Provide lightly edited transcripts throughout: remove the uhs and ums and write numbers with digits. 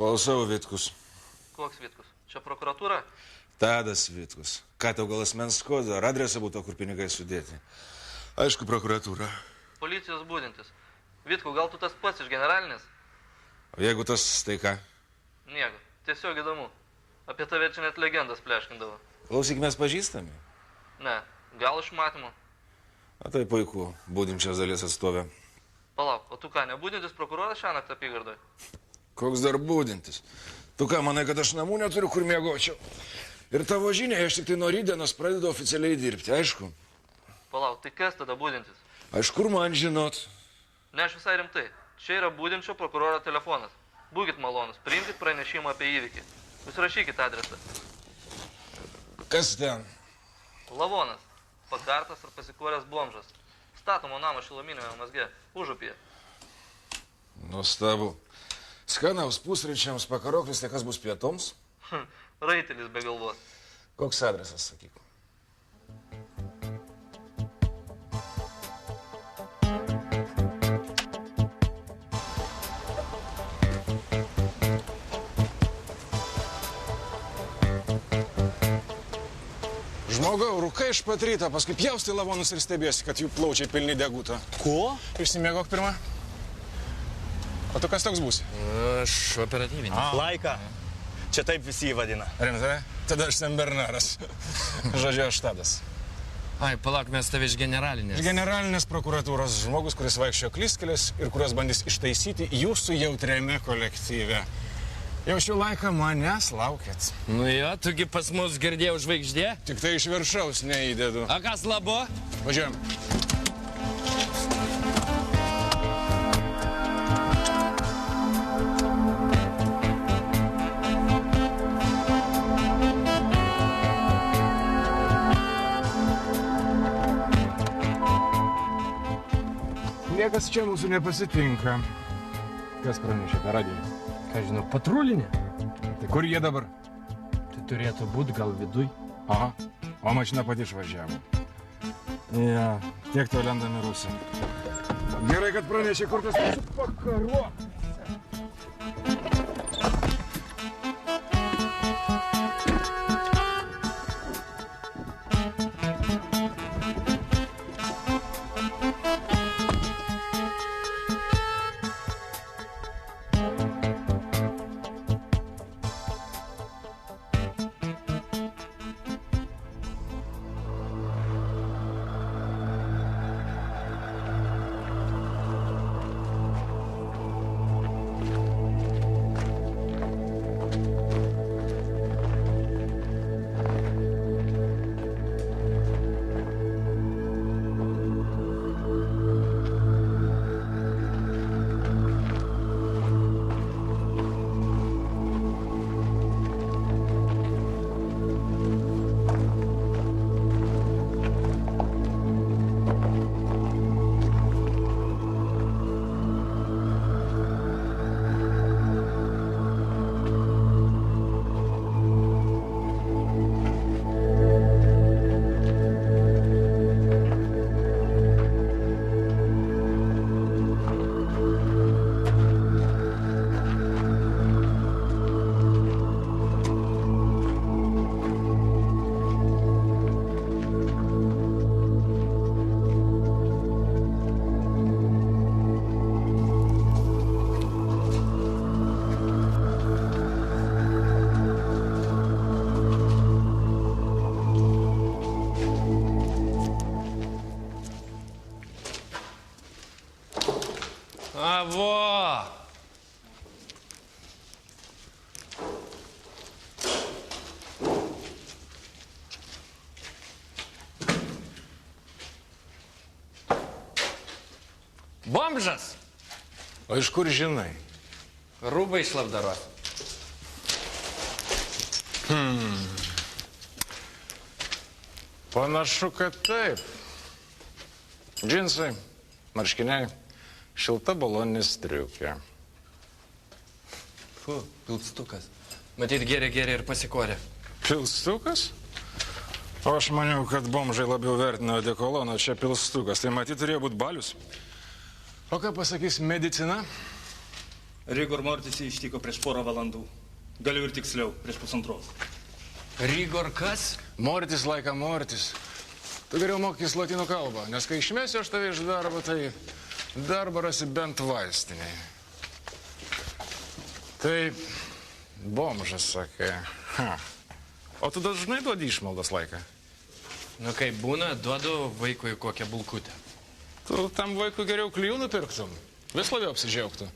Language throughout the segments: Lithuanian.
Klausau, Vitkus. Koks Vitkus? Čia prokuratūra? Tadas Vitkus. Ką tau gal asmens kodą ar adresą būtų, kur pinigai sudėti? Aišku, prokuratūra. Policijos būdintis. Vitku, gal tu tas pats iš generalinės? O jeigu tas, tai ką? Nieko. Tiesiog įdomu. Apie tave čia net legendas pleškindavo. Klausyk, mes pažįstami? Ne. Gal iš matymo? O tai puiku. Būdinčios dalies atstovė. Palauk, o tu ką, nebūdintis prokuroras šiąnakt apygardoj? Koks dar būdintis? Tu ką, manai, kad aš namų neturiu, kur miegočiau? Ir tavo žinia, aš tik tai nuo rytdienos pradedu oficialiai dirbti, aišku? Palauk, tai kas tada būdintis? Aš kur man žinot? Ne, aš visai rimtai. Čia yra būdinčio prokuroro telefonas. Būkit malonus, priimkit pranešimą apie įvykį. Jūs rašykit adresą. Kas ten? Lavonas. Pakartas ar pasikoręs bomžas. Statomo namo šiluminėme mazge. Užupyje. Nuostabu. Skanaus pusryčiams, pakaroklis, tai kas bus pietoms? Raitelis be galvos. Koks adresas, sakyk? Žmogau, rūkai iš pat ryto, paskui pjausti lavonus ir stebėsi, kad jų plaučiai pilni deguto. Ko? Išsimiegok pirmą. O tu kas toks būsi? Aš operatyvinis. Laika. Čia taip visi jį vadina. Rimtai? Tada aš Sen Bernaras. Žodžiu, aš Tadas. Ai, palauk, mes tave iš generalinės. Iš generalinės prokuratūros žmogus, kuris vaikščiojo klystkelės ir kurios bandys ištaisyti jūsų jautriame kolektyve. Jau šį laiką manęs laukėt. Nu jo, tugi pas mus girdėjau žvaigždė. Tik tai iš viršaus neįdedu. A kas labo? Važiuojam. Niekas čia mūsų nepasitinka. Kas pranešė per radiją? Ką žinau, patrulinė? Tai kur jie dabar? Tai turėtų būti gal viduj. Aha, o mašina pati išvažiavo. Ja, tiek to lendami rusai. Gerai, kad pranešė, kur tas mūsų pakaro. Avo! Bomžas! O iš kur žinai? Rūbai iš labdaros. Panašu, kad taip. Džinsai, marškiniai, šilta baloninė striukė. Fu, pilstukas. Matyt, gėrė ir pasikorė. Pilstukas? O aš maniau, kad bomžai labiau vertina odekoloną, čia pilstukas. Tai matyt, turėjo būti balius. O ką pasakys medicina? Rigor Mortis jį ištiko prieš porą valandų. Galiu ir tiksliau, prieš pusantros. Rigor kas? Mortis laika Mortis. Tu geriau mokykis lotynų kalbą, nes kai išmesiu aš tave iš darbo, tai darbą rasi bent vaistiniai. Tai bomžas, sakė. O tu dažnai duodi išmaldas laiką? Nu kaip būna, duodu vaikui kokią bulkutę. Tu tam vaikui geriau klijų nupirktum. Vis labiau apsidžiaugtų.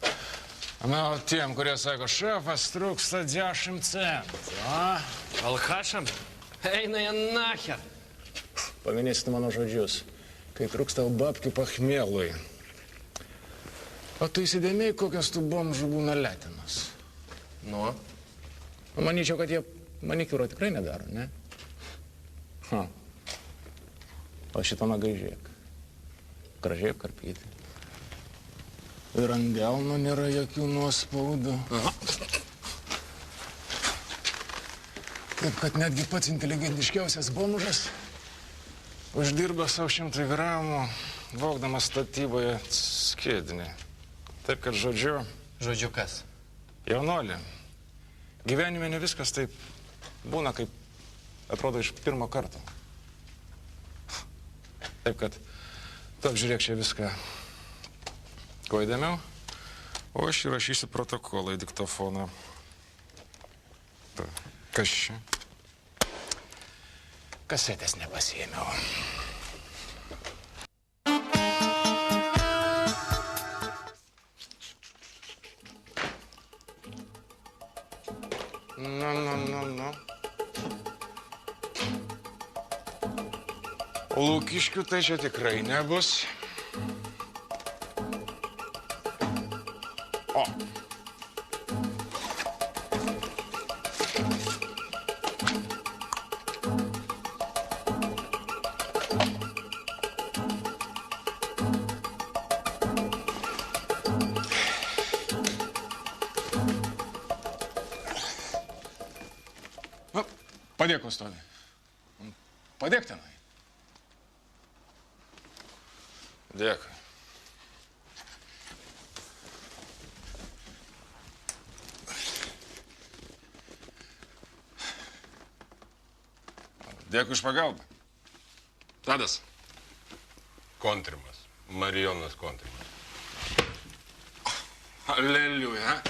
Na, o tiem, kurie sako, šefas trūksta 10 centų, a? Alchašam? Eina jie nacher. Paminėsite mano žodžius, kai trūksta babkių pachmėlui. O tu įsidėmėjai, kokios tų bomžų būna letinas? Nu? Manyčiau, kad jie manikiūro tikrai nedaro, ne? O šitą nagai žiūrėk. Gražiai apkarpyti. Ir ant delno nėra jokių nuospaudų. Taip, kad netgi pats inteligentiškiausias bomžas uždirba savo 100 gramų, vogdamas statyboje skėdinį. Taip, kad žodžiu... Žodžiu kas? Jaunolį. Gyvenime ne viskas taip būna, kaip atrodo iš pirmo karto. Taip, kad tu apžiūrėk čia viską kuo įdėmiau, o aš įrašysiu protokolą į diktofoną. Kas čia? Kasetės nepasiėmiau. Nu. Lūkiškių tai čia tikrai nebus. O. Padėk, Kostoli. Padėk tenai. Dėkui. Dėkui už pagalbą. Tadas. Kontrimas. Marijonas Kontrimas. Aleliuja.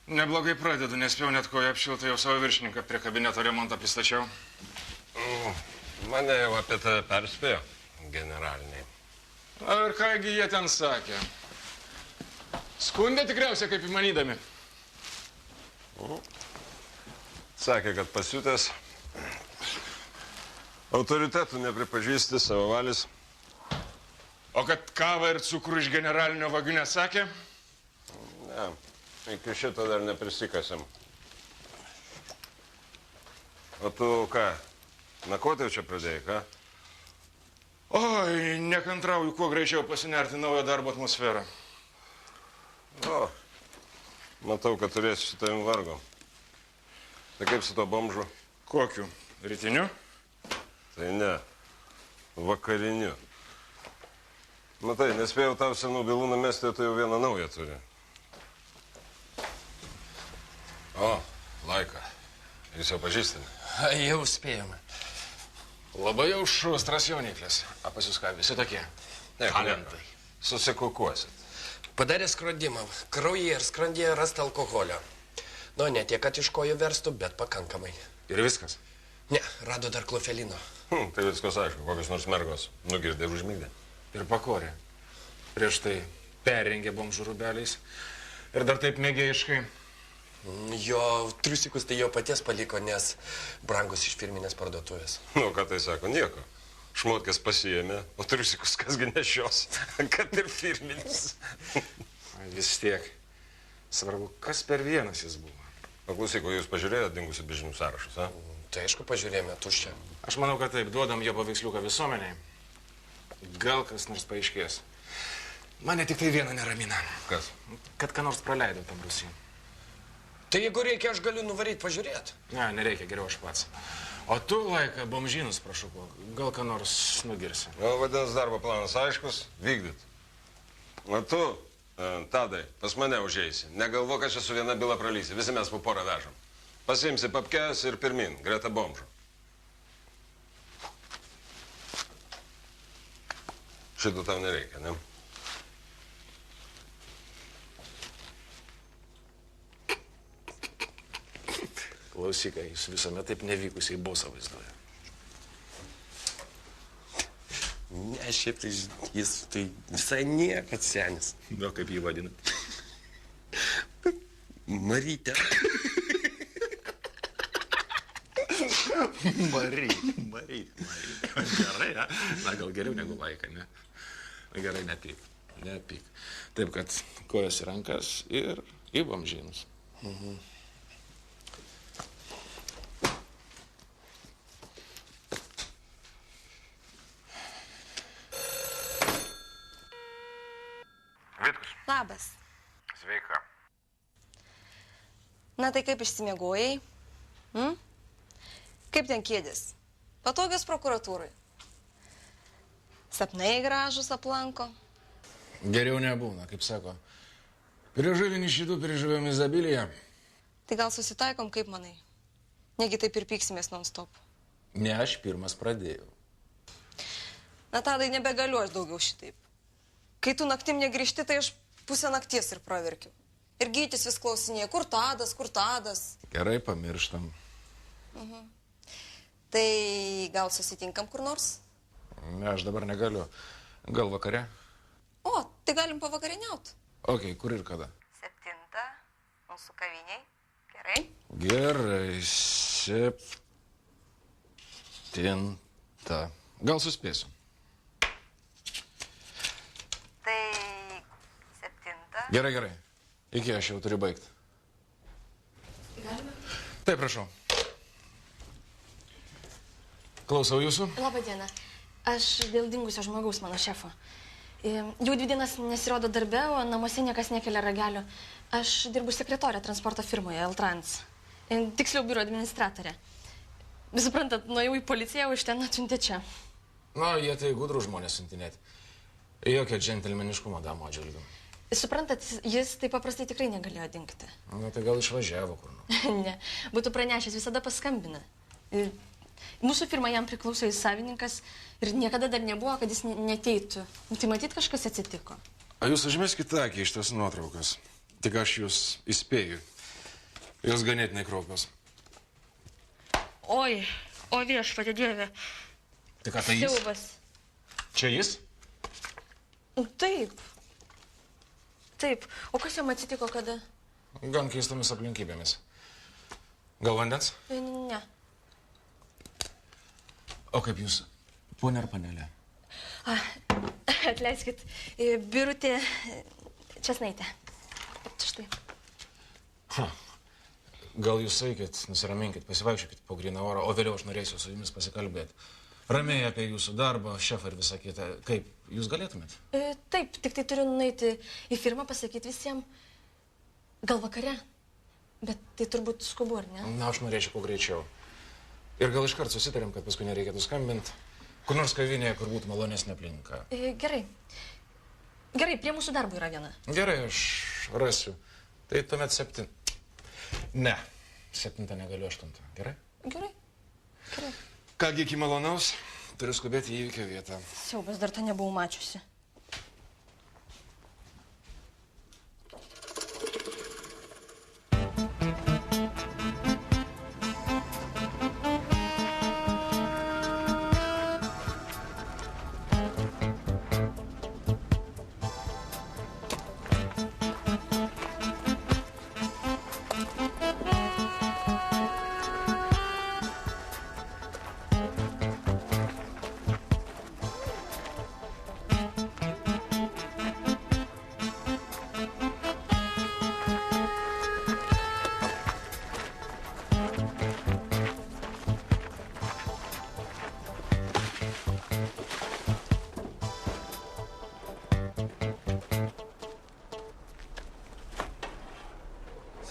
Neblogai pradedu, nespėjau net koja apšiltą, jau savo viršininką prie kabineto remontą pristačiau. Mane jau apie tave perspėjo generaliniai. Ir kągi jie ten sakė? Skundė tikriausiai, kaip įmanydami. Sakė, kad pasiutęs autoritetų nepripažįsti, savavalis. O kad kavą ir cukrų iš generalinio vagių nesakė? Ne, iki šito dar neprisikasėm. O tu ką, nakvoti jau čia pradėjai, ką? Oi, nekantrauju, kuo greičiau pasinerti naują darbo atmosferą. O, matau, kad turėsi su tavim vargo. Tai kaip su to bomžu? Kokiu? Rytiniu? Tai ne, vakariniu. Matai, nespėjau tau senų bylų numesti, tu jau vieną naują turi. O, Laika, jūs jau pažįstami? Jau spėjome. Labai jau šustras jauniklis. A pas jūs ką, visi tokie? Talentai. Susikukuosit. Padarė skrodimą. Kraujyje ir skrandyje rasta alkoholio. Nu, ne tiek, kad iš kojų verstų, bet pakankamai. Ir viskas? Ne, rado dar klofelino. Tai viskas aišku, kokios nors mergos nugirdė ir užmygdė. Ir pakorė. Prieš tai perrengė bomžų rūbeliais. Ir dar taip mėgėjiškai. Jo triusikus tai jo paties paliko, nes brangus iš firminės parduotuvės. Nu, ką tai sako, nieko. Šmotkės pasiėmė, o triusikus kasgi nešios, kad ir firminis. Vis tiek. Svarbu, kas per vienas jis buvo. Paklausyk, o jūs pažiūrėjote dingusių bežinių sąrašus, a? Tai aišku, pažiūrėjome, tuščia. Aš manau, kad taip, duodam jo paveiksliuką visuomeniai. Gal kas nors paaiškės. Mane tik tai viena neramina. Kas? Kad ką nors praleidau tam Rusijai. Tai jeigu reikia, aš galiu nuvaryti pažiūrėti. Ne, nereikia, geriau aš pats. O tu, Laika, bomžynus prašuko. Gal ką nors nugirsi. O vadinasi, darbo planas aiškus, vykdyt. O tu, Tadai, pas mane užeisi. Negalvo, kad čia su viena byla pralysi. Visi mes po porą vežam. Pasiimsi papkes ir pirmin, greta bomžo. Šito tau nereikia, ne? Klausykai, jūs visuomet taip nevykusiai bosą vaizduoja. Ne, šiaip tai jis tai visai niekad senis. Gal kaip jį vadina? Marytė. Marytė. Gerai, ja? Na, gal geriau negu laika, ne? Gerai, nepyk. Taip, kad kojas į rankas ir į bomžynus. Vitkus. Labas. Sveika. Na tai kaip išsimiegojai? Kaip ten kėdės? Patogios prokuratūrai? Sapnai gražus aplanko? Geriau nebūna, kaip sako. Prie žuvinį šitų prižuvėm Izabiliją. Tai gal susitaikom, kaip manai? Negi taip ir pyksimės non-stop. Ne, aš pirmas pradėjau. Na, Tadai, nebegaliu aš daugiau šitaip. Kai tu naktim negrįžti, tai aš pusę nakties ir praverkiu. Ir Gytis vis klausinėja, kur Tadas? Gerai, pamirštam. Tai gal susitinkam kur nors? Ne, aš dabar negaliu. Gal vakare? O, tai galim pavakarieniaut. Ok, kur ir kada? 7, mūsų kaviniai. Gerai? Gerai, 7. Gal suspėsiu. Tai 7. Gerai. Iki aš jau turiu baigti. Galime? Taip, prašau. Klausau jūsų. Labadiena. Aš dėl dingusio žmogaus, mano šefo. Jau 2 dienas nesirodo darbe, o namuose niekas nekelia ragelio. Aš dirbu sekretorė transporto firmoje, L-Trans. Tiksliau, biuro administratorė. Suprantat, nuėjau į policiją, o iš ten atsiuntė čia. Na, jie tai gudrų žmonės siuntinėti. Jokio džentelmeniškumo damo atžvilgiu. Suprantat, jis taip paprastai tikrai negalėjo dingti. Na, tai gal išvažiavo kur nors. Ne, būtų pranešęs, visada paskambina. Mūsų firma jam priklauso jis savininkas ir niekada dar nebuvo, kad jis neteitų. Tai matyt, kažkas atsitiko. A jūs užmeskite akį iš tos nuotraukos. Tik aš jūs įspėju. Jos ganėtinai kraupios. Oi, o viešpatie Dieve. Tai ką, tai jis? Siaubas. Čia jis? Taip. O kas jam atsitiko kada? Gan keistomis aplinkybėmis. Gal vandens? Ne. O kaip jūs? Ponia ar panelė? Atleiskit, Birutė Česnaitė. Štai. Gal jūs eikit, nusiraminkit, pasivaikščiokit po gryną orą, o vėliau aš norėsiu su jumis pasikalbėti. Ramiai apie jūsų darbą, šefą ir visą kitą. Kaip, jūs galėtumėt? Taip, tik tai turiu nueiti į firmą, pasakyti visiems. Gal vakare? Bet tai turbūt skubu, ar ne? Na, aš norėčiau kuo greičiau. Ir gal iškart susitarėm, kad paskui nereikėtų skambinti. Kur nors kavinėje, kur būtų malonesnė aplinka. Gerai. Gerai, prie mūsų darbo yra viena. Gerai, aš rasiu. Tai tuomet 7. Ne, 7 negaliu, 8. Gerai? Gerai. Kągi, iki malonaus, turiu skubėti į įvykio vietą. Siaubas, dar tą nebuvau mačiusi.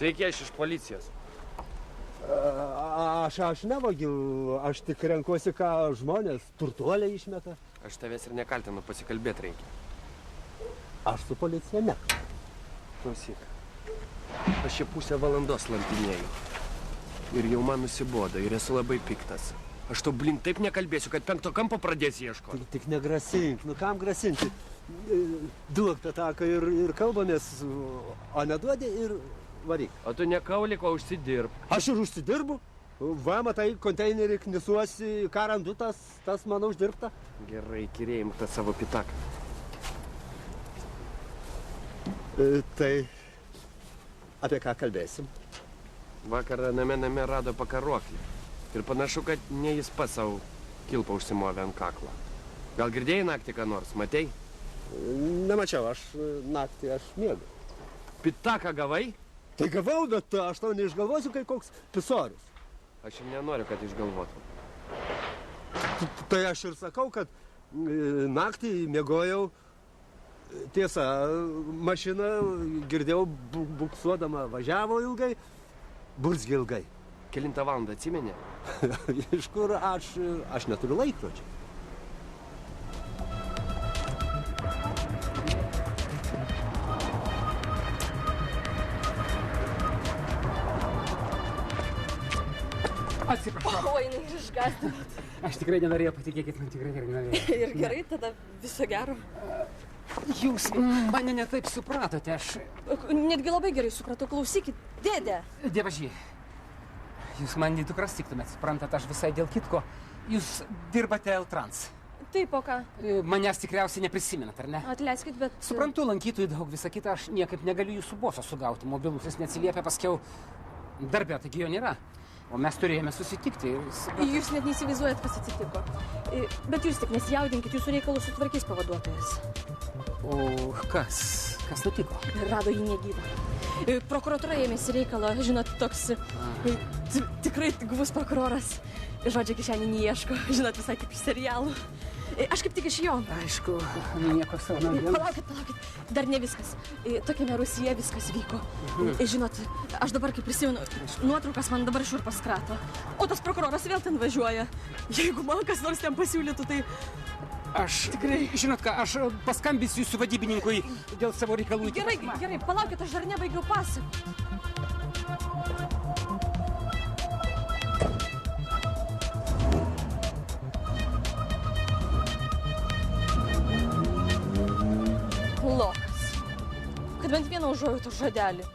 Sveiki, aš iš policijos. Aš nevagiu, aš tik renkuosi, ką žmonės turtuoliai išmeta. Aš tavęs ir nekaltinu, pasikalbėti reikia. Aš su policija nekalbu. Klausyk. Aš čia pusę valandos lampinėjau. Ir jau man nusibodo ir esu labai piktas. Aš tau, blin, taip nekalbėsiu, kad 5 kampo pradėsi ieškoti. Tik negrasink, nu kam grasinti? Duok tą taką ir kalbamės, o neduodi ir varyk. O tu nekaulik, o užsidirb. Aš ir užsidirbu. Va, matai, konteinerį knisuosi, ką randu, tas mano uždirbta. Gerai, kirėjim tą savo pitaką. Tai apie ką kalbėsim? Vakarą name rado pakaruoklį. Ir panašu, kad ne jis pats savo kilpą užsimovė ant kaklo. Gal girdėjai naktį ką nors, matei? Nemačiau, naktį aš miegu. Pitaką gavai? Tai gavau, bet aš tau neišgalvosiu, kai koks pisorius. Aš ir nenoriu, kad išgalvotum. Tai aš ir sakau, kad naktį miegojau. Tiesa, mašina, girdėjau, buksuodama važiavo ilgai, burzgė ilgai. Kelintą valandą atsimeni? Iš kur aš neturiu laikrodžio. Atsiprašau. O, jinai ir išgąsdinot. Aš tikrai nenorėjau, patikėkit, man tikrai gerai nenorėjau. Ir gerai, tada viso gero. Jūs mane netaip supratote, aš... Netgi labai gerai supratau, klausykit, dėdė. Dievaži, jūs man į dukras tiktumėt, suprantat, aš visai dėl kitko. Jūs dirbate L-Trans. Taip, o ką? Manęs tikriausiai neprisimenat, ar ne? Atleiskit, bet... Suprantu, lankytojų daug, visą kitą, aš niekaip negaliu jūsų boso sugauti. Mobilusis neatsiliepia, paskiau darbė, taigi jo nėra. O mes turėjome susitikti ir... Jūs net neįsivaizduojat, kas atsitiko. Bet jūs tik nesijaudinkit, jūsų reikalus sutvarkys pavaduotojas. O kas? Kas nutiko? Rado jį negyvą. Prokuratūra ėmėsi reikalo, žinot, toks tikrai guvus prokuroras. Žodžio kišenį neieško, žinot, visai kaip iš serialų. Aš kaip tik iš jo. Aišku, nieko savo naujienų. Palaukit, dar ne viskas. Tokiame Rusija viskas vyko. Žinot, aš dabar kaip prisimenu, nuotraukas man dabar šiurpas krato. O tas prokuroras vėl ten važiuoja. Jeigu man kas nors ten pasiūlytų, tai... Aš tikrai... Žinot ką, aš paskambinsiu jūsų vadybininkui dėl savo reikalų. Gerai, palaukit, aš dar nebaigiau pasakoti. Lokas. Kad bent vieną užuojautų žodelį.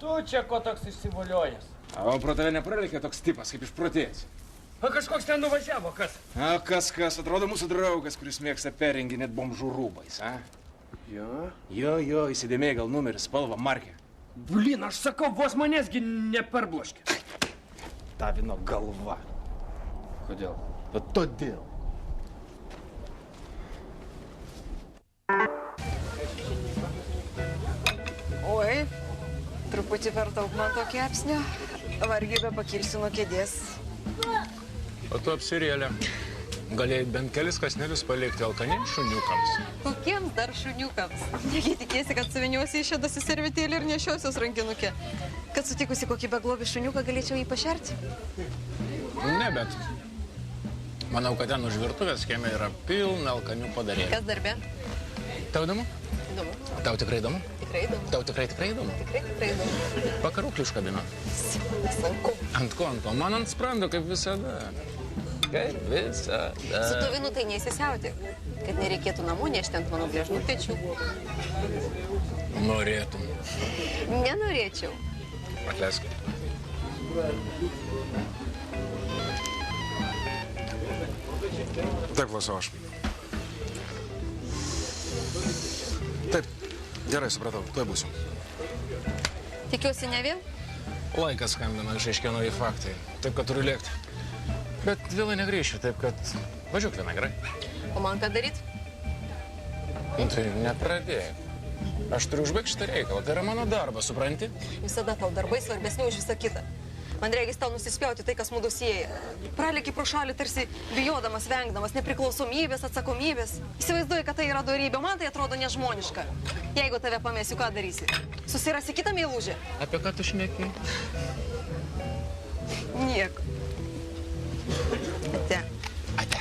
Tu čia ko toks išsivoliojęs? O pro tave nepralėkė toks tipas, kaip išprotėjęs. O kažkoks ten nuvažiavo, kas? A, kas, atrodo mūsų draugas, kuris mėgsta perrenginėt bomžų rūbais, a? Jo? Jo, įsidėmėjai gal numeris, spalva, markė. Blin, aš sakau, vos manęsgi neperbloškė. Tavino galva. Kodėl? Bet todėl. Oi, truputį per daug man to kepsnio. Vargiai be pakilsiu nuo kėdės. O tu apsirėlė. Galėjai bent kelis kasnelius palikti alkaniems šuniukams. Kokiems dar šuniukams? Negi tikėsi, kad suviniuosi išėdasi servetėlį ir nešiosios rankinukę. Kad sutikusi kokį beglobį šuniuką galėčiau jį pašerti? Ne, bet manau, kad ten už virtuvės kieme yra pilna alkanių padarėlių. Kas darbė? Tau įdomu? Įdomu. Tau tikrai įdomu? Tikrai įdomu. Tau tikrai įdomu? Tikrai įdomu. Pakarūklį užkabino. Ant ko? Man ant sprando, kaip visada. Kaip visada. Su tuvinu tai neįsisiauti, kad nereikėtų namų nešti ant mano gležnų pečių. Norėtum. Nenorėčiau. Atleisk. Taip, klausau aš. Taip, gerai, supratau, tuoj būsiu. Tikiuosi ne vėl? Laikas skambina, išaiškėjo nauji faktai. Taip, kad turiu lėkti. Bet vėlai negrįšiu, taip kad važiuok vieną, gerai? O man ką daryt? Tai nepradėk. Aš turiu užbaigti šitą reikalą, tai yra mano darbas, supranti? Visada tau darbai svarbesni už visą kitą. Man reikės tau nusispjauti tai, kas mūdu sieja. Pralėki pro šalį tarsi bijodamas, vengdamas nepriklausomybės, atsakomybės. Įsivaizduoji, kad tai yra dorybė, man tai atrodo nežmoniška. Jeigu tave pamėsiu, ką darysi? Susirasi kitą meilužę? Apie ką tu šneki? Nieko. Ate. Ate.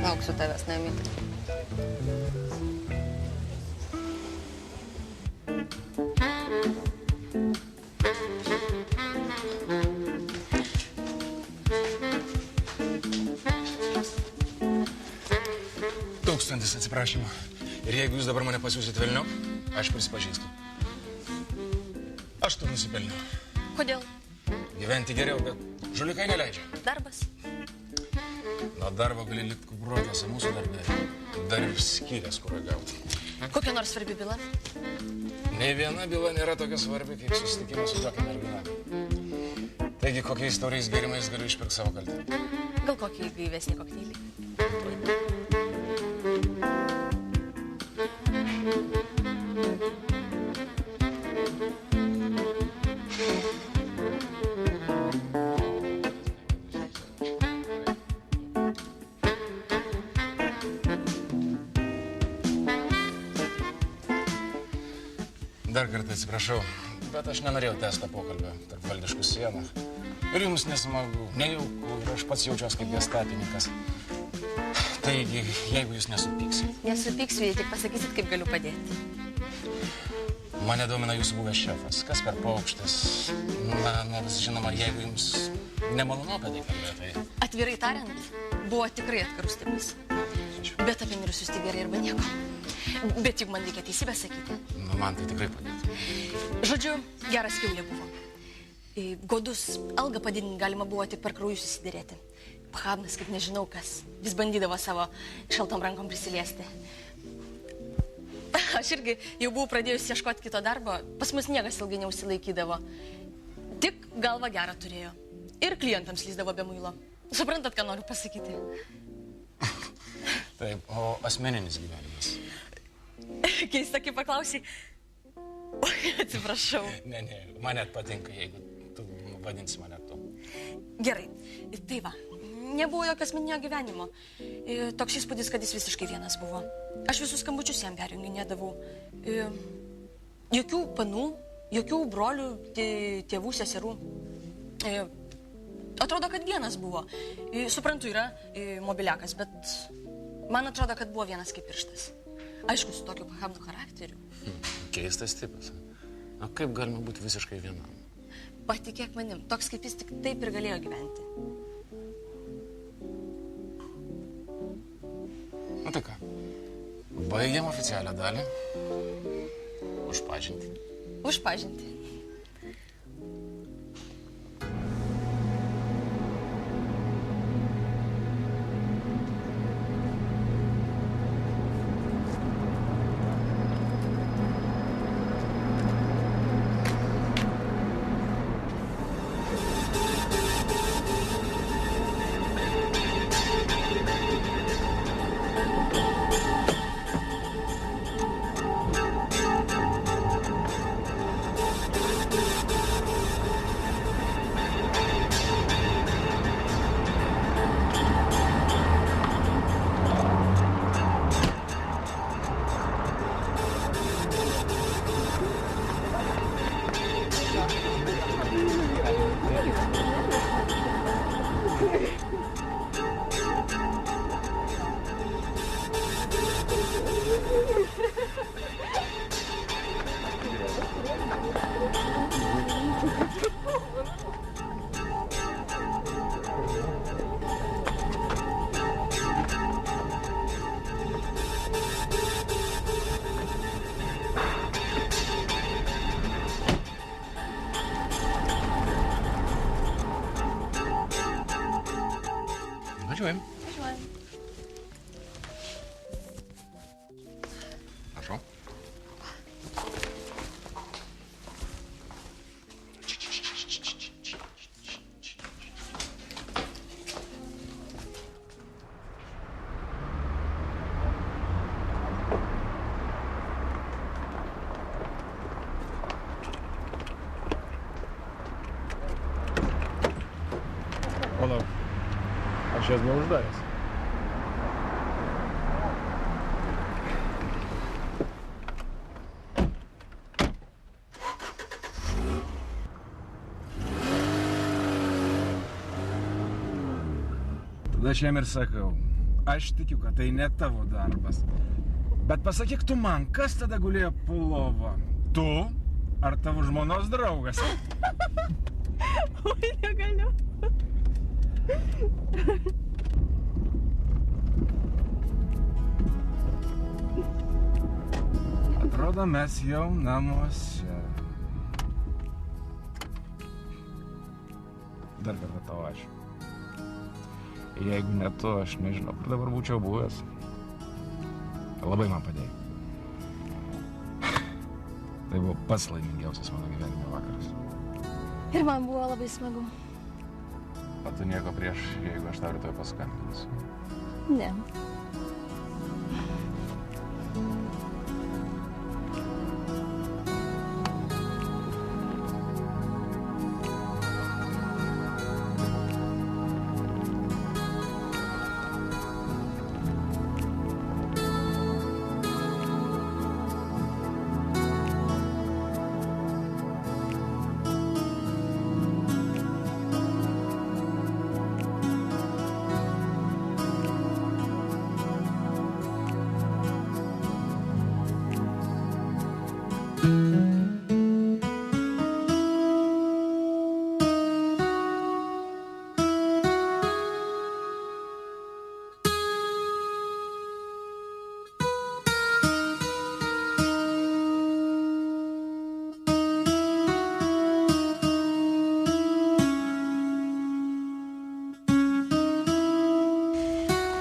Lauksiu tavęs namie. Tūkstantis atsiprašymų. Ir jeigu jūs dabar mane pasiūsit velniau, aš prisipažįstu. Aš tu nusipelniau. Kodėl? Gyventi geriau, bet žulikai neleidžia. Darbas. Nuo darbo gali likti kupruotas, o mūsų darbė dar ir skylės, kur gauti. Kokia nors svarbi byla? Nei viena byla nėra tokia svarbi, kaip susitikimas su tokia mergina. Taigi, kokiais tauriais gėrimais galiu išpirkti savo kaltę? Gal kokį gaivesnį kokteilį? Dar kartą atsiprašau, bet aš nenorėjau tęsti pokalbio tarp valdiškų sienų. Ir jums nesmagu, nejauku, ir aš pats jaučiuosi kaip gestatininkas. Taigi, jeigu jūs nesupyksit. Nesupyksiu, jei tik pasakysit, kaip galiu padėti. Mane domina jūsų buvęs šefas. Kas per paukštis? Na, nors žinoma, jeigu jums nemalonu apie tai kalbėti. Atvirai tariant, buvo tikrai atkarus tipas. Bet apie mirusius tik gerai arba nieko. Bet juk man reikia teisybę sakyti. Nu, man tai tikrai padėtų. Žodžiu, geras kiaulė buvo. Godus algą padidinti galima buvo tik per kraujus įsidėrėti. Pachabnas, kaip nežinau kas, vis bandydavo savo šaltom rankom prisiliesti. Aš irgi jau buvau pradėjus ieškoti kito darbo, pas mus niekas ilgai neužsilaikydavo. Tik galva gerą turėjo. Ir klientams lyzdavo be muilo. Suprantat, ką noriu pasakyti? Taip, o asmeninis gyvenimas? Keista, kaip paklausai. Atsiprašau. Ne, man net patinka, jeigu tu vadinsi mane tu. Gerai, tai va, nebuvo jokio asmeninio gyvenimo. Toks įspūdis, kad jis visiškai vienas buvo. Aš visus skambučius jam perjunginėdavau. Jokių panų, jokių brolių, tėvų, seserų. Atrodo, kad vienas buvo. Suprantu, yra mobiliakas, bet man atrodo, kad buvo vienas kaip pirštas. Aišku, su tokiu pachabnu charakteriu. Keistas tipas. O kaip galima būti visiškai vienam? Patikėk manim, toks kaip jis tik taip ir galėjo gyventi. Nu tai ką, baigiam oficialią dalį. Už pažintį. Už pažintį. Važiuojam. Prašau. Palauk. Aš jas neuždaręs. Tada aš jam ir sakau, aš tikiu, kad tai ne tavo darbas. Bet pasakyk tu man, kas tada gulėjo po lova? Tu ar tavo žmonos draugas? Oi, negaliu. Atrodo, mes jau namuose. Dar kartą tau ačiū. Jeigu ne tu, aš nežinau, kur dabar būčiau buvęs. Labai man padėjai. Tai buvo pats laimingiausias mano gyvenimo vakaras. Ir man buvo labai smagu. O tu nieko prieš, jeigu aš tau rytoj paskambinsiu? Ne.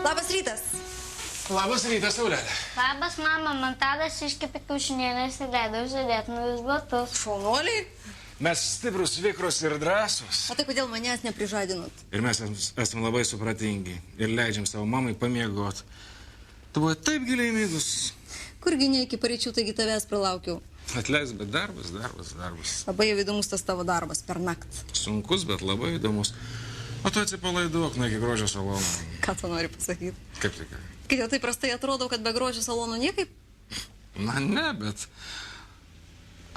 Labas rytas. Labas rytas, Saulelė. Labas, mama, man Tadas iškepė kiaušinienės ir leido užsidėti naujus batus. Šaunuoliai. Mes stiprus, vikrus ir drąsus. O tai kodėl manęs neprižadinot? Ir mes esame labai supratingi ir leidžiam savo mamai pamiegot. Tu buvai taip giliai mygus. Kurgi ne iki pareičių, taigi tavęs prilaukiau. Atleisk, bet darbas. Labai jau įdomus tas tavo darbas per naktį. Sunkus, bet labai įdomus. O tu atsipalaiduok nuo iki grožio salono. Ką tu nori pasakyti? Kaip tai ką? Kai jau taip prastai atrodo, kad be grožio salonų niekaip? Na ne, bet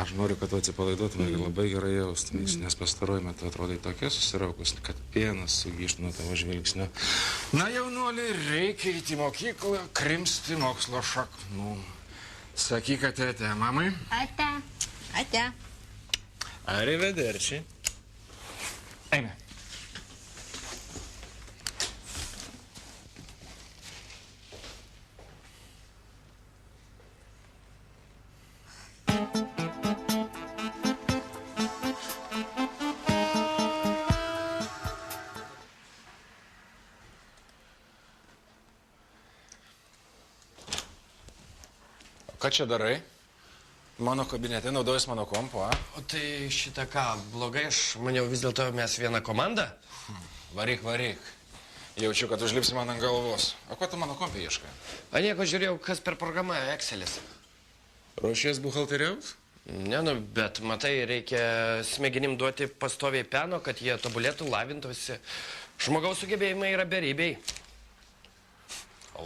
aš noriu, kad tu atsipalaiduotum ir labai gerai jaustumės, nes pastaruoju metu atrodai tokia susiraukus, kad pienas sugrįžtų nuo tavo žvilgsnio. Na, jaunuoliai, reikia įti mokyklą, krimsti mokslo šaknų. Sakyk ate, mamai. Ate. Ate. Arrivederci. Eime. Ką čia darai? Mano kabinete naudojas mano kompo, a? O tai šitą ką, blogai, aš maniau vis dėlto mes viena komanda? Varyk, varyk. Jaučiu, kad užlipsi man ant galvos. O ko tu mano kompį ieškai? A nieko, žiūrėjau, kas per programą Excelis. Ruošies buhalteriaus? Ne, nu, bet matai, reikia smegenim duoti pastoviai peno, kad jie tobulėtų, lavintųsi. Žmogaus sugebėjimai yra beribiai.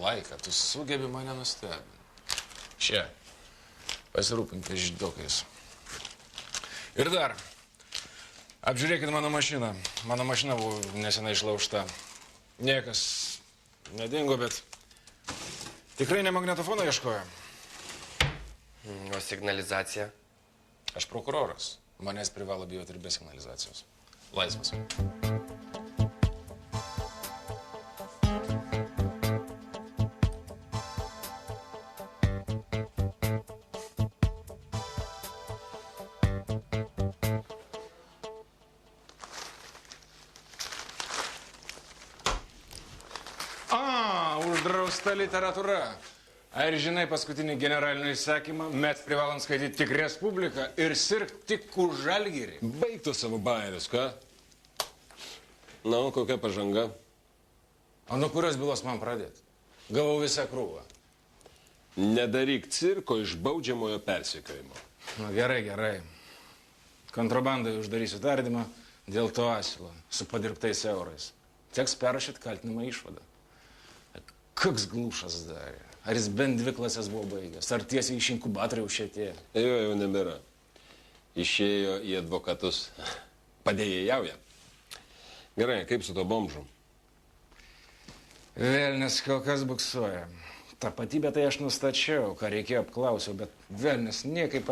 Laika, tu sugebi mane nustebinti. Čia. Pasirūpink žydokais. Ir dar. Apžiūrėkit mano mašiną. Mano mašina buvo nesenai išlaužta. Niekas nedingo, bet tikrai ne magnetofono ieškojo. O signalizacija? Aš prokuroras. Manęs privalo bijoti ir be signalizacijos. Laisvas. Uždrausta literatūra. Ar žinai paskutinį generalinį įsakymą, mes privalom skaityti tik Respubliką ir sirgti tik už Žalgirį? Baig tu savo bairius, ką? Na, kokia pažanga? O nuo kurios bylos man pradėti? Gavau visą krūvą. Nedaryk cirko iš baudžiamojo persekiojimo. Nu, gerai, gerai. Kontrabandai uždarysiu tardymą dėl to asilo su padirbtais eurais. Teks perrašyti kaltinimą išvadą. Koks glušas darė? Ar jis bent 2 klasės buvo baigęs? Ar tiesiai iš inkubatorių užšėtėjo? Jo, jau nebėra. Išėjo į advokatus. Padėjėjauja. Gerai, kaip su to bomžu? Velnis kol kas buksuoja. Tapatybę tai aš nustačiau, ką reikėjo apklausiau, bet velnis niekaip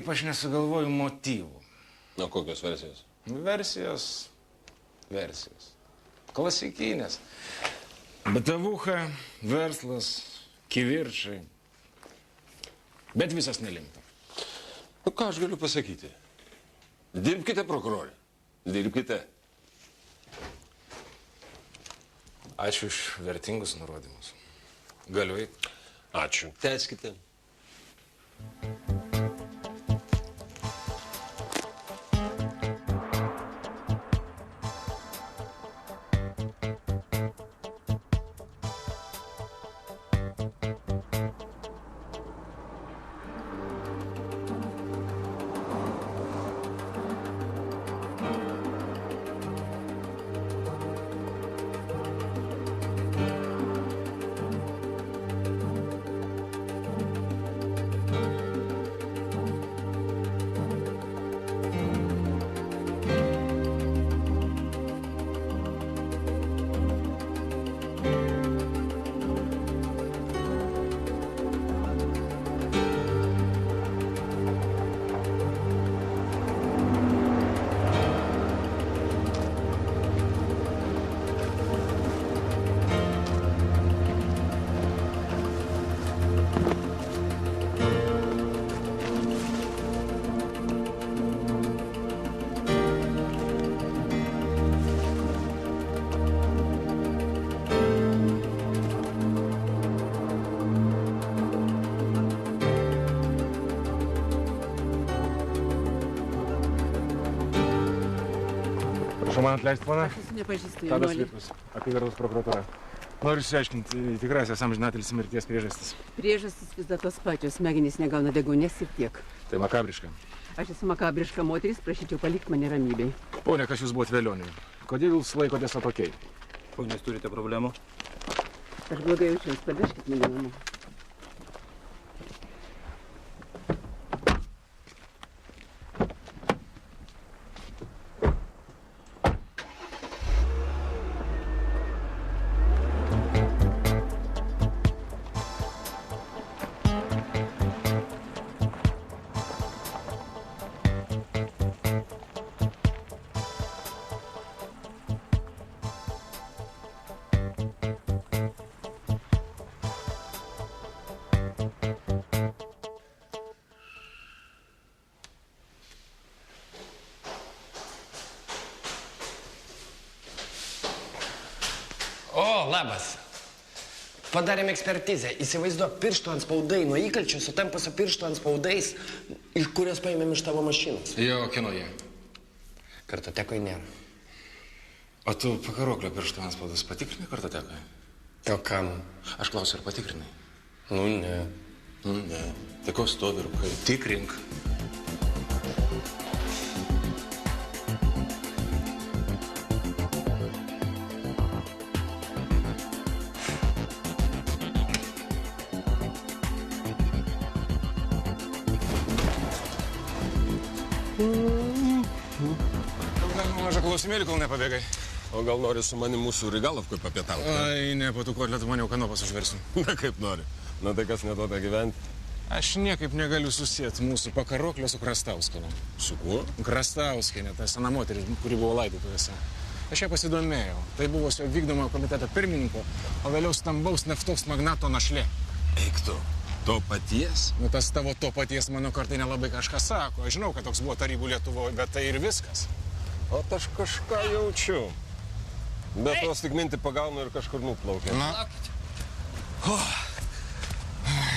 aš nesugalvoju motyvų. Na, kokios versijos? Versijos. Klasikinės. Batavucha, verslas, kivirčiai. Bet visas nelimta. Nu, ką aš galiu pasakyti? Dirbkite, prokurorė. Dirbkite. Ačiū už vertingus nurodymus. Galiu eiti? Ačiū. Tęskite. Prašau man atleisti, pana. Aš esu nepažįstu. Tadas Vitkus, apygardos prokuratūra. Noriu išsiaiškinti tikrasias amžinatelės mirties priežastis. Priežastis vis dar tos pačios. Smegenys negauna deguonies ir tiek. Tai makabriška. Aš esu makabriška moteris, prašyčiau palikti mane ramybėj. Pone, kas jūs buvot vėlioniui? Kodėl jūs laikotės atokiai? Pone, turite problemų? Aš blogai jaučiuosi, padeškit mane namo. O, labas. Padarėm ekspertizę. Įsivaizduok, pirštų antspaudai nuo įkalčių sutampa su pirštų antspaudais, iš kurios paėmėm iš tavo mašinos. Jo, kino jie. Kartotekoje nėra. O tu pakaroklio pirštų antspaudus patikrinai kartotekoje? O kam? Aš klausiu, ar patikrinai? Nu, ne. Nu, ne. Tai ko stovi, rūkai? Tikrink. Mažą klausimėlį, kol nepabėgai. O gal nori su manim mūsų Rigalovkui papietauti? Ai, ne, po tų kotletų man jau kanopas užversim. Na, kaip nori. Na, tai kas neduoda gyventi? Aš niekaip negaliu susijęti mūsų pakaroklio su Krastauskiene. Su kuo? Krastauskiene, ta sena moteris, kuri buvo laidotuvėse. Aš ją pasidomėjau. Tai buvo jo vykdomojo komiteto pirmininko, o vėliau stambaus naftos magnato našlė. Eik tu. To paties? Nu, tas tavo to paties mano kartai nelabai kažką sako. Aš žinau, kad toks buvo tarybų Lietuvoje, bet tai ir viskas. O aš kažką jaučiu. Bet tos tik mintį pagaunu ir kažkur nuplaukia. Na.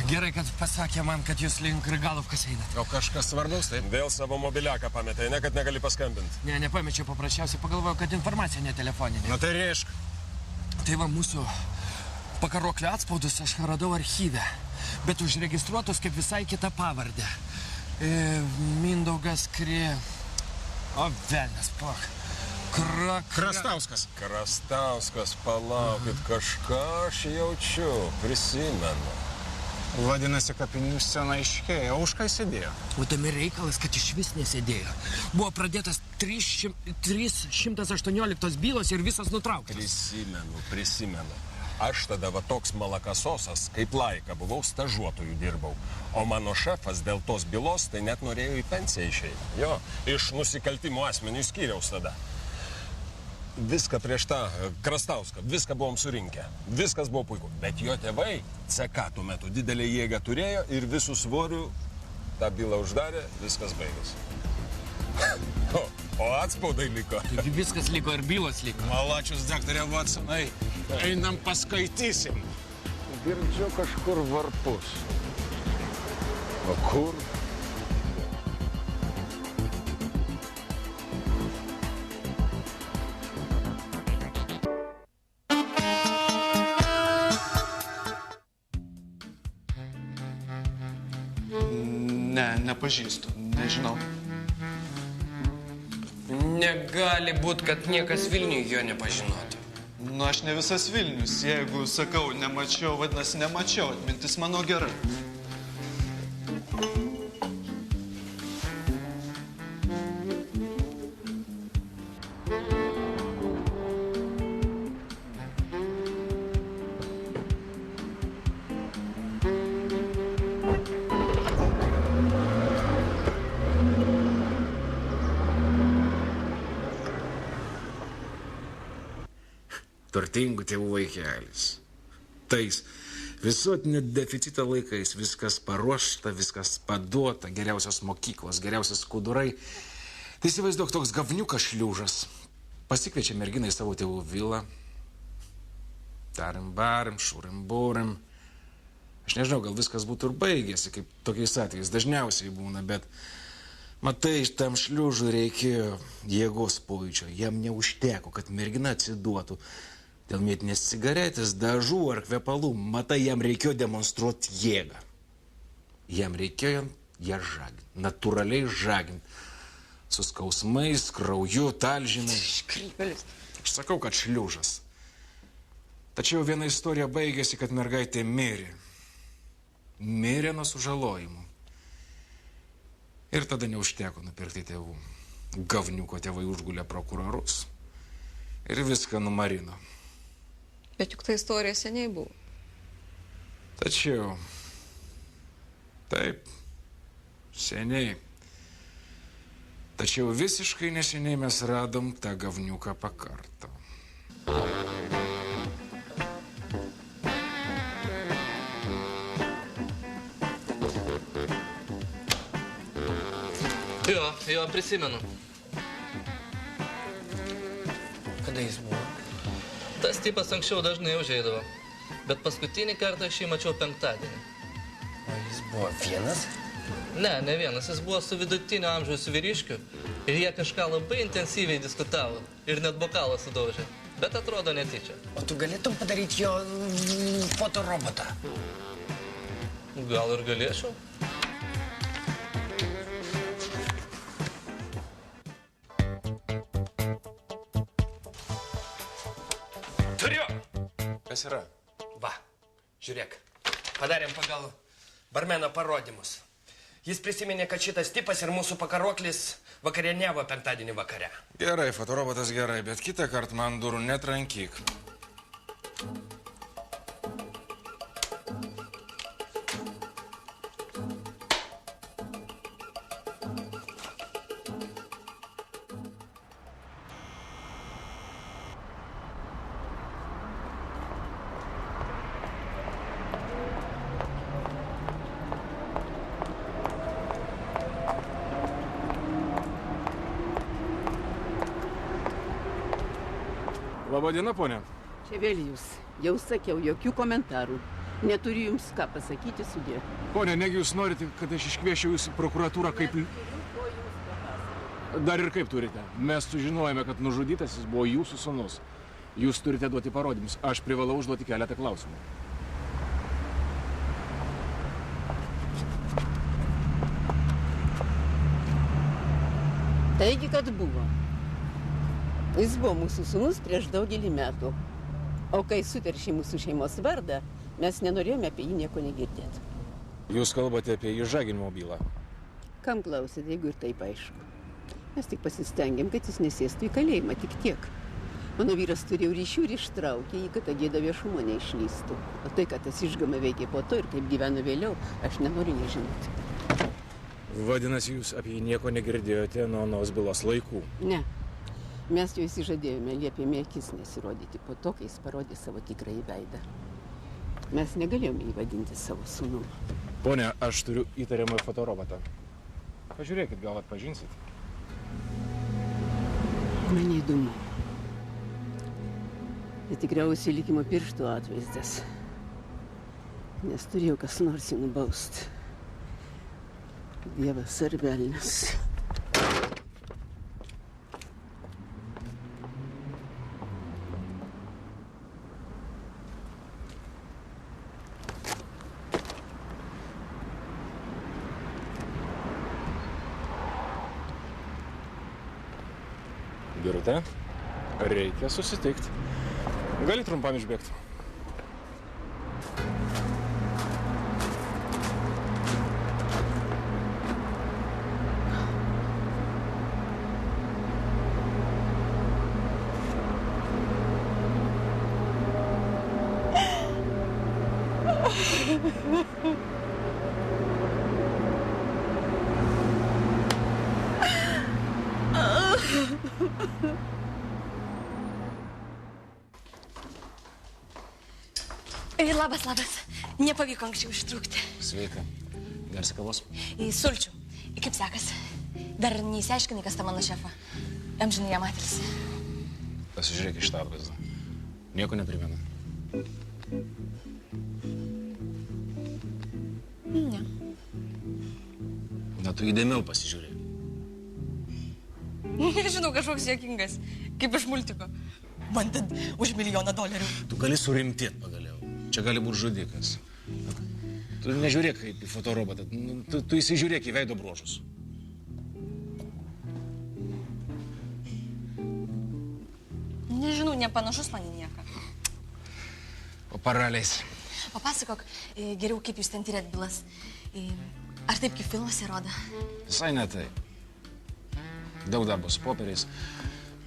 Gerai, kad pasakė man, kad jūs link Rigalovkas einat. O kažkas svarbaus, taip? Vėl savo mobiliaką pametė, ne, kad negali paskambinti. Ne, nepamečiau, paprasčiausiai pagalvojau, kad informacija ne telefoninė. Nu, tai reiškia. Tai va, mūsų pakaroklio atspaudus aš radau archyve, bet užregistruotos kaip visai kita pavardė. Mindaugas O, velnes, Krastauskas. Krastauskas, palaukit, kažką aš jaučiu, prisimenu. Vadinasi, kapinių scena aiškėja. O už ką sėdėjo? O tame reikalas, kad iš vis nesėdėjo. Buvo pradėtas 318 bylos ir visos nutrauktas. Prisimenu. Aš tada va toks malakasosas, kaip Laika, buvau stažuotojų dirbau. O mano šefas dėl tos bylos tai net norėjo į pensiją išeiti. Jo, iš nusikaltimo asmenių skyriaus tada. Viską prieš tą Krastauską, viską buvom surinkę. Viskas buvo puiku. Bet jo tėvai CK tuo metu didelę jėgą turėjo ir visų svorių tą bylą uždarė, viskas baigėsi. O atspaudai liko. Taigi viskas liko ir bylos liko. Malačius, daktarė Watsonai. Einam paskaitysim. Girdžiu kažkur varpus. O kur? Ne, nepažįstu, nežinau. Negali būt, kad niekas Vilniuje jo nepažinotų. Nu, aš ne visas Vilnius. Jeigu sakau, nemačiau, vadinasi, nemačiau. Atmintis mano gera. Turtingų tėvų vaikelis. Tais visuotinio deficito laikais viskas paruošta, viskas paduota, geriausios mokyklos, geriausios skudurai. Tai įsivaizduok, toks gavniukas šliūžas. Pasikviečia merginą į savo tėvų vilą. Tarim barim, šūrim būrim. Aš nežinau, gal viskas būtų ir baigėsi, kaip tokiais atvejais dažniausiai būna, bet matai, tam šliūžui reikėjo jėgos pojūčio. Jam neužteko, kad mergina atsiduotų. Dėl mėtinės cigaretės, dažų ar kvepalų, matai, jam reikėjo demonstruoti jėgą. Jam reikėjo ją žaginti, natūraliai žaginti. Su skausmais, krauju, talžinai. Aš sakau, kad šliūžas. Tačiau viena istorija baigėsi, kad mergaitė mirė. Mirė nuo sužalojimų. Ir tada neužteko nupirkti tėvų. Gavniuko tėvai užgulė prokurorus. Ir viską numarino. Bet juk ta istorija seniai buvo. Tačiau, taip, seniai. Tačiau visiškai neseniai mes radom tą gavniuką pakartą. Jo, prisimenu. Kada jis buvo? Tas tipas anksčiau dažnai užeidavo. Bet paskutinį kartą aš jį mačiau penktadienį. O jis buvo vienas? Ne vienas. Jis buvo su vidutinio amžiaus vyriškiu ir jie kažką labai intensyviai diskutavo ir net bokalą sudaužė. Bet atrodo netyčia. O tu galėtum padaryti jo fotorobotą? Gal ir galėčiau? Turiu! Kas yra? Va, žiūrėk. Padarėm pagal barmeno parodymus. Jis prisiminė, kad šitas tipas ir mūsų pakaruoklis vakarieniavo penktadienį vakare. Gerai, fotorobotas gerai, bet kitą kartą man durų netrankyk. Labadiena, ponia. Čia vėl jūs. Jau sakiau, jokių komentarų. Neturiu jums ką pasakyti, sudė. Ponia, negi jūs norite, kad aš iškvieščiau jūs į prokuratūrą kaip... Dar ir kaip turite. Mes sužinojame, kad nužudytasis buvo jūsų sūnus. Jūs turite duoti parodymus. Aš privalau užduoti keletą klausimų. Taigi, kad buvo. Jis buvo mūsų sūnus prieš daugelį metų. O kai suteršė mūsų šeimos vardą, mes nenorėjome apie jį nieko negirdėti. Jūs kalbate apie išžaginimo bylą. Kam klausėte, jeigu ir taip aišku? Mes tik pasistengėm, kad jis nesėstų į kalėjimą, tik tiek. Mano vyras turėjo ryšių ir ištraukė jį, kad ta gėda viešumo neišlystų. O tai, kad tas išgama veikė po to ir kaip gyveno vėliau, aš nenoriu nežinoti. Vadinasi, jūs apie jį nieko negirdėjote nuo anos bylos laikų? Ne. Mes jo įsižadėjome, liepėme akis nesirodyti po to, kai jis parodė savo tikrąjį veidą. Mes negalėjome jį vadinti savo sūnum. Pone, aš turiu įtariamą fotorobotą. Pažiūrėkit, gal atpažinsit. Man įdomu. Tai tikriausiai likimo pirštų atvaizdas. Nes turėjau kas nors jį nubaust. Dievas ar velnias. Birute, reikia susitikti. Gali trumpam išbėgti. Labas. Nepavyko anksčiau ištrūkti. Sveika. Gersi kavos? Sulčių. Kaip sekas? Dar neįsiaiškinai, kas ta mano šefa. Amžinai ją matysi. Pasižiūrėk iš tą atvaizdą. Nieko neprimena. Ne. Na, tu įdėmiau pasižiūrėk. Nežinau, kažkoks juokingas. Kaip iš multiko. Man ten už $1,000,000. Tu gali surimtėt pagaliau. Čia gali būti žudikas. Tu nežiūrėk kaip į fotorobotą. Tu įsižiūrėk į veido bruožus. Nežinau, nepanašus man į nieką. O paraliais. Papasakok geriau, kaip jūs ten tyrėt bylas. Ar taip, kaip filmuose rodo? Visai ne tai. Daug darbo su popieriais.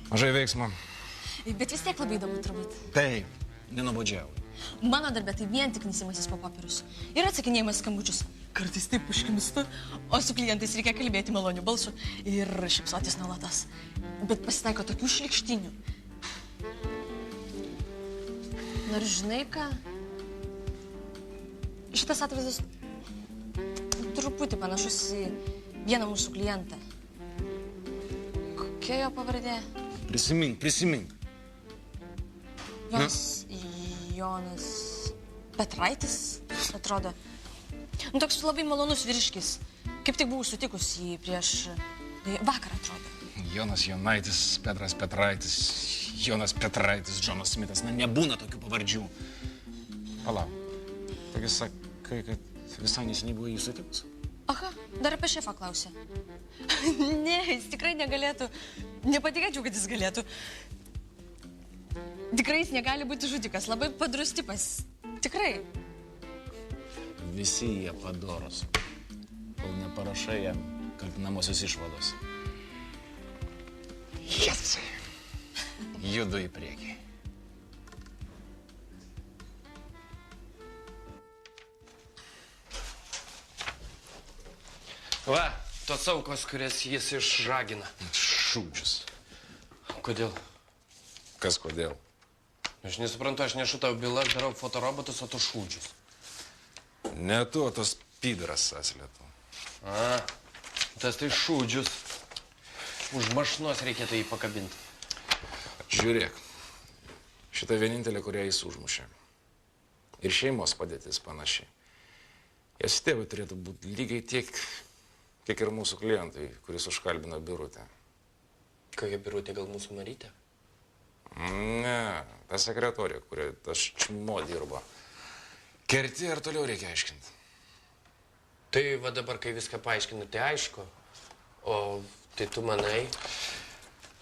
Mažai veiksmo. Bet vis tiek labai įdomu turbūt. Taip, nenubodžiauju. Mano darbė tai vien tik nisimasis po popierius. Ir atsakinėjimas skambučius. Kartais taip užkimstu, o su klientais reikia kalbėti maloniu balsu ir šypsotis nuolatos. Bet pasitaiko tokių šlykštinių. Nors žinai ką? Šitas atvaizdas truputį panašus į vieną mūsų klientą. Kokia jo pavardė? Prisimink. Jonas Petraitis, atrodo. Nu, toks labai malonus vyriškis. Kaip tik buvau sutikus jį prieš vakarą, atrodo. Jonas Jonaitis, Petras Petraitis, Jonas Petraitis, Džonas Smitas. Na, nebūna tokių pavardžių. Palauk. Taigi sakai, kad visai neseniai buvo jį sutikus? Aha, dar apie šefą klausė. Ne, jis tikrai negalėtų. Nepatikėčiau, kad jis galėtų. Tikrai jis negali būti žudikas. Labai padrus tipas. Tikrai. Visi jie padorus. Kol neparašai jam kaltinamosios išvados. Jesai! Judu į priekį. Va, tos aukos, kurias jis išžagina. Šūdžius. Kodėl? Kas kodėl? Aš nesuprantu, aš nešu tau bylas, darau fotorobotus, o tu šūdžius. Ne tu, o tos pydras aslėtų. A, tas tai šūdžius. Už mašnos reikėtų jį pakabinti. Žiūrėk, šitą vienintelę, kurią jis užmušė. Ir šeimos padėtis panašiai. Jas tėvai turėtų būti lygiai tiek, kiek ir mūsų klientai, kuris užkalbino Birutę. Kokia Birutė, gal mūsų Marytė? Ne, ta sekretorė, kuria tas čmo dirbo. Kerti ar toliau reikia aiškinti? Tai va dabar, kai viską paaiškinu, tai aišku. O tai tu manai?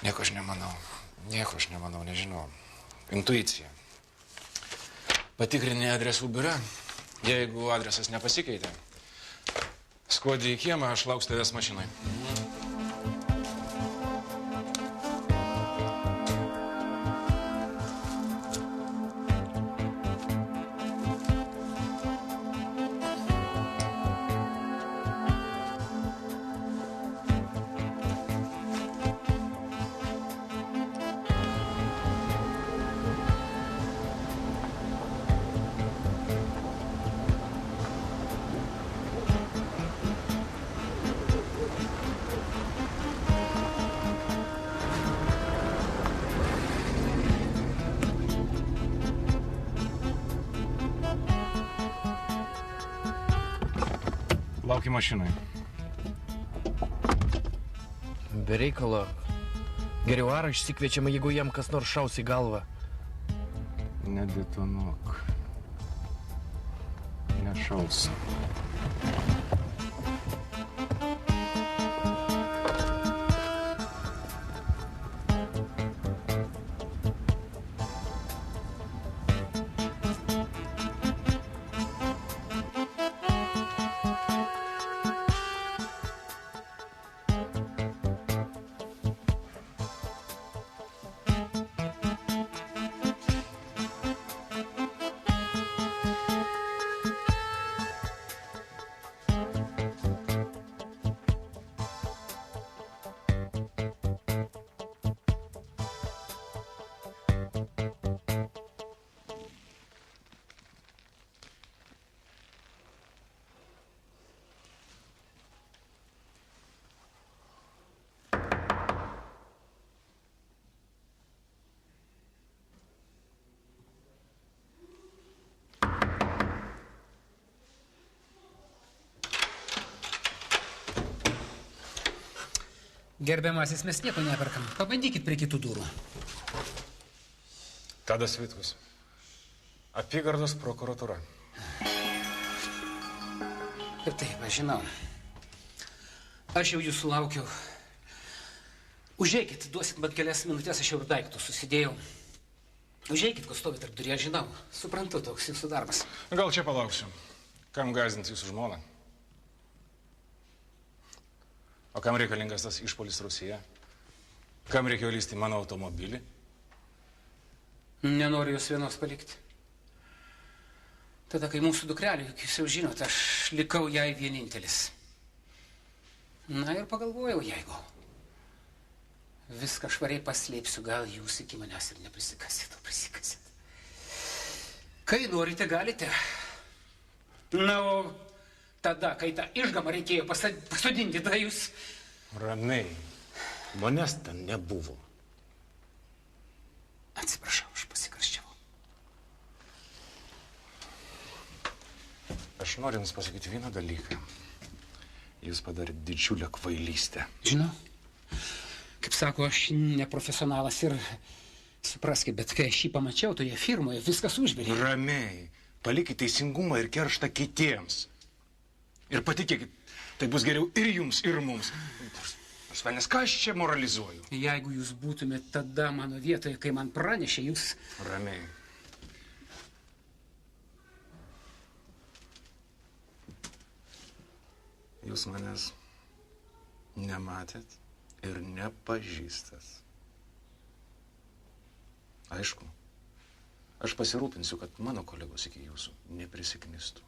Nieko aš nemanau. Nieko aš nemanau, nežinau. Intuicija. Patikrinė adresų biure. Jeigu adresas nepasikeitė, skuodį į kiemą, aš lauksiu tavęs mašinai. Lauki mašinai. Be reikalo. Geriau ar išsikviečiama, jeigu jam kas nors šaus į galvą. Nedetonuok. Nešaus. Gerbiamasis, mes nieko neperkam. Pabandykit prie kitų durų. Tadas Vitkus. Apygardos prokuratūra. Taip, aš žinau. Aš jau jūsų laukiau. Užeikit, duosit man kelias minutės, aš jau ir daiktų susidėjau. Užeikit, ko stovi tarp durį, aš žinau. Suprantu, toks jūsų darbas. Gal čia palauksiu. Kam gąsdinti jūsų žmoną? O kam reikalingas tas išpuolis Rusija? Kam reikėjo lysti mano automobilį? Nenoriu jūs vienos palikti. Tada, kai mūsų dukrelė, juk jūs jau žinot, aš likau jai vienintelis. Na ir pagalvojau, jeigu viską švariai paslėpsiu, gal jūs iki manęs ir neprisikasit, o prisikasit. Kai norite, galite. Na, o tada, kai tą išgamą reikėjo pasodinti, tada jūs... Ramiai. Manęs ten nebuvo. Atsiprašau, aš pasikarščiavau. aš noriu jums pasakyti vieną dalyką. Jūs padarėte didžiulę kvailystę. Žinau, kaip sako, aš neprofesionalas ir supraskit, bet kai aš jį pamačiau toje firmoje, viskas užvirė. Ramiai, palikite teisingumą ir kerštą kitiems. Ir patikėkit, tai bus geriau ir jums, ir mums. Nes ką aš čia moralizuoju? Jeigu jūs būtumėte tada mano vietoje, kai man pranešė, jūs... Ramiai. Jūs manęs nematėt ir nepažįstat. Aišku, aš pasirūpinsiu, kad mano kolegos iki jūsų neprisiknistų.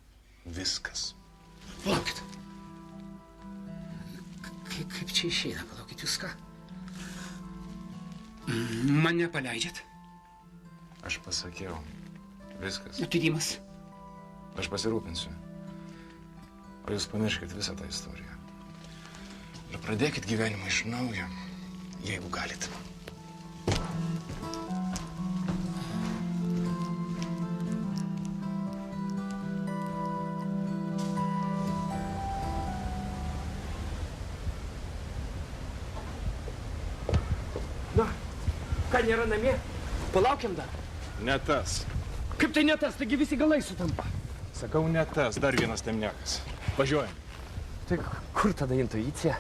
Viskas. Palaukit. Kaip čia išeina, palaukit, jūs ką? Mane paleidžiat? Aš pasakiau. Viskas. Atleidimas. Aš pasirūpinsiu. O jūs pamirškit visą tą istoriją. Ir pradėkit gyvenimą iš naujo, jeigu galit. Na, ką nėra namie? Palaukiam dar. Ne tas. Kaip tai ne tas? Taigi visi galai sutampa. Sakau, ne tas. Dar vienas temnekas. Važiuojam. Tai kur tada intuicija?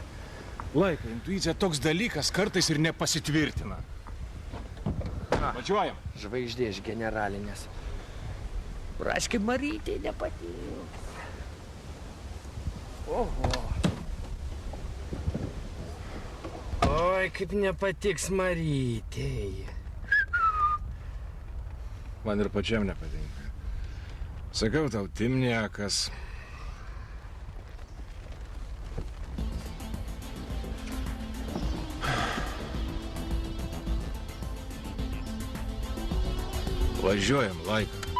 Laika, intuicija toks dalykas kartais ir nepasitvirtina. Važiuojam. Žvaigždė iš generalinės. Praškai Marytei nepatiks. Oho. Oi, kaip nepatiks Marytei. Man ir pačiam nepatinka. Sakau tau, timniakas. Važiuojam, Laika.